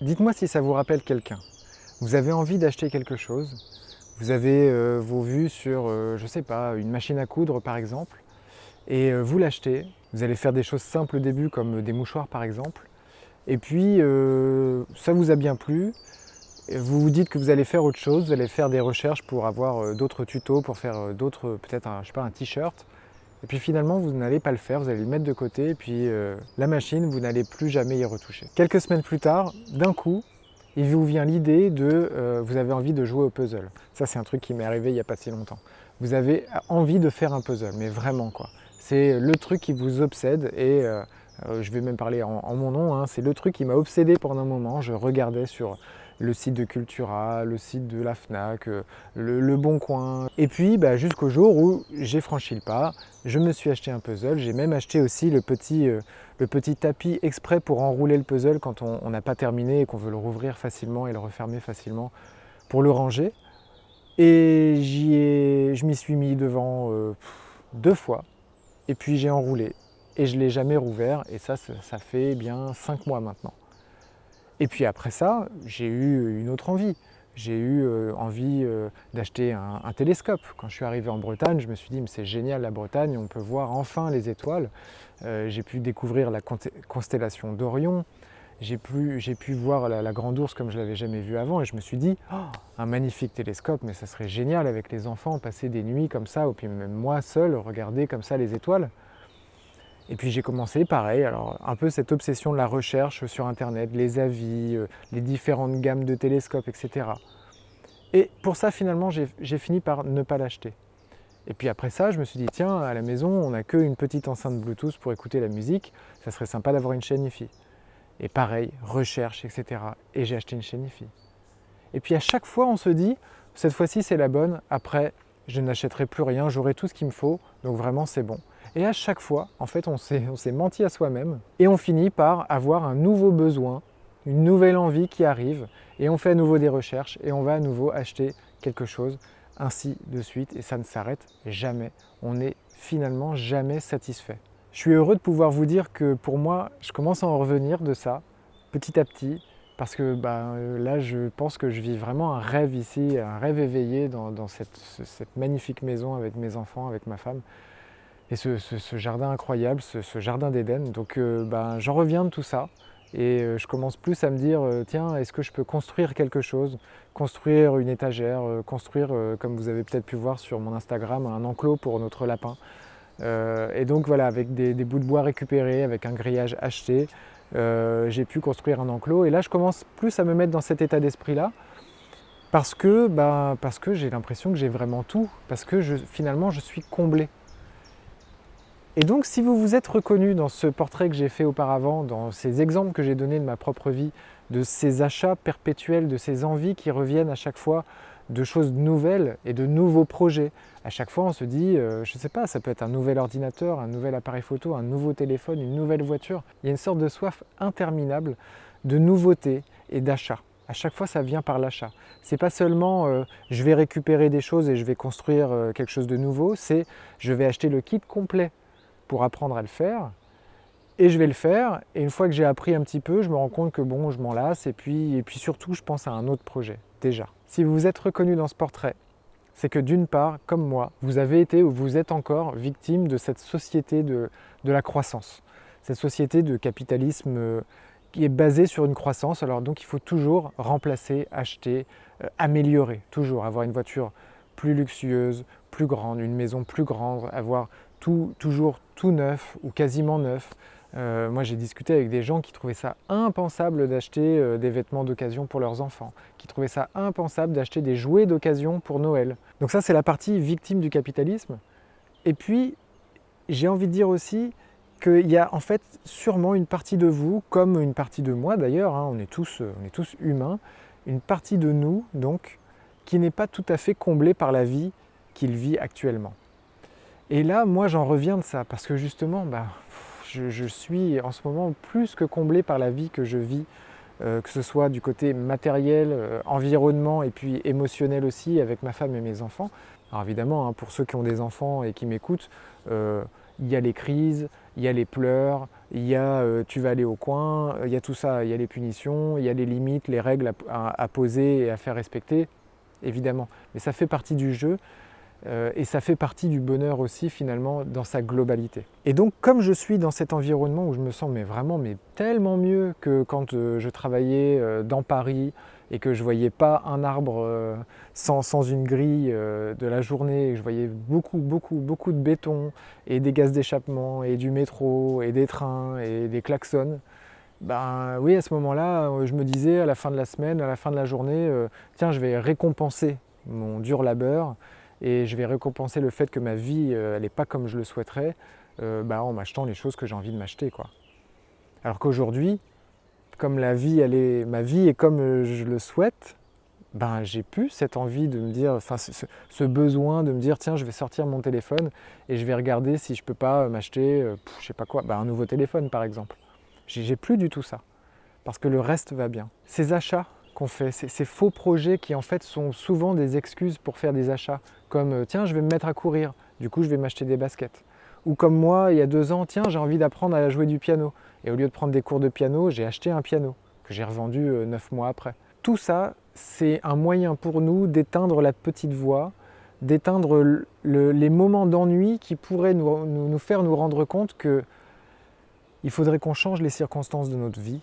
Dites-moi si ça vous rappelle quelqu'un. Vous avez envie d'acheter quelque chose, vous avez vos vues sur, je sais pas, une machine à coudre par exemple, et vous l'achetez. Vous allez faire des choses simples au début comme des mouchoirs par exemple, et puis ça vous a bien plu, et vous vous dites que vous allez faire autre chose, vous allez faire des recherches pour avoir d'autres tutos, pour faire d'autres, peut-être un, je sais pas, un t-shirt, et puis finalement vous n'allez pas le faire, vous allez le mettre de côté, et puis la machine, vous n'allez plus jamais y retoucher. Quelques semaines plus tard, d'un coup, il vous vient l'idée de, vous avez envie de jouer au puzzle. Ça c'est un truc qui m'est arrivé il n'y a pas si longtemps. Vous avez envie de faire un puzzle, mais vraiment quoi. C'est le truc qui vous obsède et je vais même parler en mon nom, hein, c'est le truc qui m'a obsédé pendant un moment. Je regardais sur le site de Cultura, le site de la Fnac, le Bon Coin. Et puis jusqu'au jour où j'ai franchi le pas, je me suis acheté un puzzle, j'ai même acheté aussi le petit tapis exprès pour enrouler le puzzle quand on n'a pas terminé et qu'on veut le rouvrir facilement et le refermer facilement pour le ranger. Et je m'y suis mis devant 2 fois et puis j'ai enroulé et je ne l'ai jamais rouvert et ça fait bien 5 mois maintenant. Et puis après ça, j'ai eu une autre envie. J'ai eu envie d'acheter un télescope. Quand je suis arrivé en Bretagne, je me suis dit, mais c'est génial la Bretagne, on peut voir enfin les étoiles. J'ai pu découvrir la constellation d'Orion. J'ai pu voir la Grande Ourse comme je ne l'avais jamais vue avant. Et je me suis dit, oh, un magnifique télescope, mais ça serait génial avec les enfants, passer des nuits comme ça, ou puis même moi seul, regarder comme ça les étoiles. Et puis j'ai commencé pareil, alors un peu cette obsession de la recherche sur internet, les avis, les différentes gammes de télescopes, etc. Et pour ça finalement j'ai fini par ne pas l'acheter. Et puis après ça je me suis dit tiens à la maison on n'a qu'une petite enceinte Bluetooth pour écouter la musique, ça serait sympa d'avoir une chaîne hi-fi. Et pareil, recherche, etc. Et j'ai acheté une chaîne hi-fi. Et puis à chaque fois on se dit cette fois-ci c'est la bonne, après je n'achèterai plus rien, j'aurai tout ce qu'il me faut, donc vraiment c'est bon. Et à chaque fois, en fait, on s'est menti à soi-même et on finit par avoir un nouveau besoin, une nouvelle envie qui arrive et on fait à nouveau des recherches et on va à nouveau acheter quelque chose, ainsi de suite et ça ne s'arrête jamais. On n'est finalement jamais satisfait. Je suis heureux de pouvoir vous dire que pour moi, je commence à en revenir de ça, petit à petit, parce que là, je pense que je vis vraiment un rêve ici, un rêve éveillé dans cette magnifique maison avec mes enfants, avec ma femme. Et ce jardin incroyable, ce jardin d'Éden. Donc j'en reviens de tout ça et je commence plus à me dire tiens, est-ce que je peux construire quelque chose, construire une étagère, construire, comme vous avez peut-être pu voir sur mon Instagram, un enclos pour notre lapin. Et donc voilà, avec des bouts de bois récupérés, avec un grillage acheté, j'ai pu construire un enclos. Et là, je commence plus à me mettre dans cet état d'esprit-là parce que j'ai l'impression que j'ai vraiment tout, parce que finalement, je suis comblé. Et donc si vous vous êtes reconnu dans ce portrait que j'ai fait auparavant, dans ces exemples que j'ai donnés de ma propre vie, de ces achats perpétuels, de ces envies qui reviennent à chaque fois, de choses nouvelles et de nouveaux projets. À chaque fois on se dit, je ne sais pas, ça peut être un nouvel ordinateur, un nouvel appareil photo, un nouveau téléphone, une nouvelle voiture. Il y a une sorte de soif interminable de nouveautés et d'achats. À chaque fois, ça vient par l'achat. C'est pas seulement je vais récupérer des choses et je vais construire quelque chose de nouveau, c'est je vais acheter le kit complet pour apprendre à le faire et je vais le faire et une fois que j'ai appris un petit peu je me rends compte que bon je m'en lasse et puis surtout je pense à un autre projet déjà. Si vous vous êtes reconnu dans ce portrait, c'est que d'une part comme moi vous avez été ou vous êtes encore victime de cette société de la croissance, cette société de capitalisme qui est basée sur une croissance. Alors donc il faut toujours remplacer, acheter, améliorer, toujours avoir une voiture plus luxueuse, plus grande, une maison plus grande, avoir toujours tout neuf ou quasiment neuf. Moi j'ai discuté avec des gens qui trouvaient ça impensable d'acheter des vêtements d'occasion pour leurs enfants, qui trouvaient ça impensable d'acheter des jouets d'occasion pour Noël. Donc ça c'est la partie victime du capitalisme. Et puis j'ai envie de dire aussi qu'il y a en fait sûrement une partie de vous, comme une partie de moi d'ailleurs, hein, on est tous humains, une partie de nous donc qui n'est pas tout à fait comblée par la vie qu'il vit actuellement. Et là, moi, j'en reviens de ça, parce que justement, je suis en ce moment plus que comblé par la vie que je vis, que ce soit du côté matériel, environnement et puis émotionnel aussi, avec ma femme et mes enfants. Alors évidemment, hein, pour ceux qui ont des enfants et qui m'écoutent, il y a les crises, il y a les pleurs, tu vas aller au coin, il y a tout ça, il y a les punitions, il y a les limites, les règles à poser et à faire respecter, évidemment. Mais ça fait partie du jeu et ça fait partie du bonheur aussi finalement dans sa globalité. Et donc comme je suis dans cet environnement où je me sens mais tellement mieux que quand je travaillais dans Paris et que je voyais pas un arbre sans une grille de la journée, et que je voyais beaucoup de béton et des gaz d'échappement et du métro et des trains et des klaxons, ben oui, à ce moment-là, je me disais à la fin de la semaine, à la fin de la journée, tiens, je vais récompenser mon dur labeur et je vais récompenser le fait que ma vie, elle n'est pas comme je le souhaiterais, en m'achetant les choses que j'ai envie de m'acheter, quoi. Alors qu'aujourd'hui, comme ma vie est comme je le souhaite, ben j'ai plus cette envie de me dire, enfin ce besoin de me dire tiens je vais sortir mon téléphone et je vais regarder si je peux pas m'acheter, je sais pas quoi, un nouveau téléphone par exemple. J'ai plus du tout ça, parce que le reste va bien. Ces achats qu'on fait, ces faux projets qui en fait sont souvent des excuses pour faire des achats, comme tiens je vais me mettre à courir, du coup je vais m'acheter des baskets. Ou comme moi il y a 2 ans, tiens j'ai envie d'apprendre à jouer du piano, et au lieu de prendre des cours de piano, j'ai acheté un piano, que j'ai revendu 9 mois après. Tout ça, c'est un moyen pour nous d'éteindre la petite voix, d'éteindre les moments d'ennui qui pourraient nous faire nous rendre compte que il faudrait qu'on change les circonstances de notre vie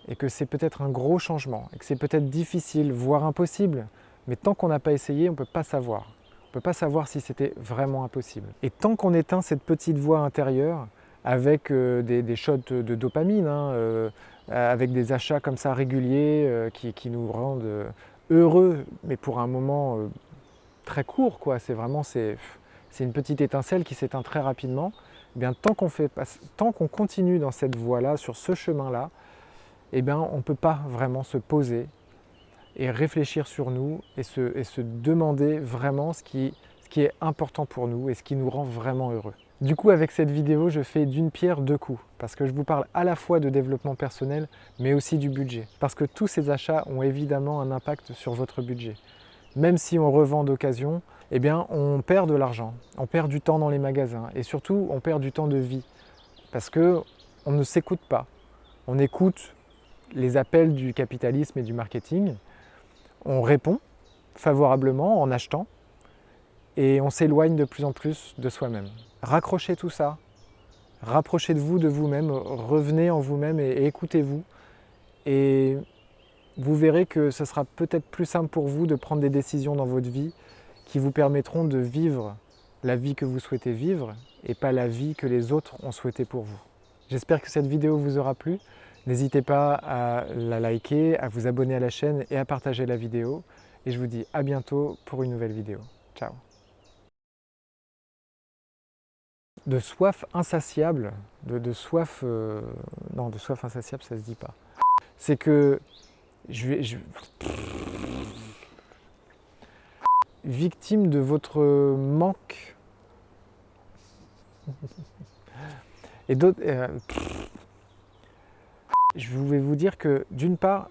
et que c'est peut-être un gros changement et que c'est peut-être difficile, voire impossible. Mais tant qu'on n'a pas essayé, on ne peut pas savoir. On ne peut pas savoir si c'était vraiment impossible. Et tant qu'on éteint cette petite voix intérieure avec des shots de dopamine, avec des achats comme ça réguliers qui nous rendent heureux, mais pour un moment très court, quoi. C'est une petite étincelle qui s'éteint très rapidement. Eh bien, tant qu'on continue dans cette voie-là, sur ce chemin-là, eh bien, on ne peut pas vraiment se poser et réfléchir sur nous et se demander vraiment ce qui est important pour nous et ce qui nous rend vraiment heureux. Du coup, avec cette vidéo, je fais d'une pierre deux coups, parce que je vous parle à la fois de développement personnel, mais aussi du budget. Parce que tous ces achats ont évidemment un impact sur votre budget. Même si on revend d'occasion, eh bien, on perd de l'argent, on perd du temps dans les magasins et surtout, on perd du temps de vie parce qu'on ne s'écoute pas. On écoute les appels du capitalisme et du marketing, on répond favorablement en achetant et on s'éloigne de plus en plus de soi-même. Raccrochez tout ça, rapprochez de vous-même, revenez en vous-même et écoutez-vous et vous verrez que ce sera peut-être plus simple pour vous de prendre des décisions dans votre vie qui vous permettront de vivre la vie que vous souhaitez vivre et pas la vie que les autres ont souhaité pour vous. J'espère que cette vidéo vous aura plu. N'hésitez pas à la liker, à vous abonner à la chaîne et à partager la vidéo. Et je vous dis à bientôt pour une nouvelle vidéo. Ciao. De soif insatiable, de soif... non, de soif insatiable, ça se dit pas. C'est que victime de votre manque et d'autres... je vais vous dire que d'une part,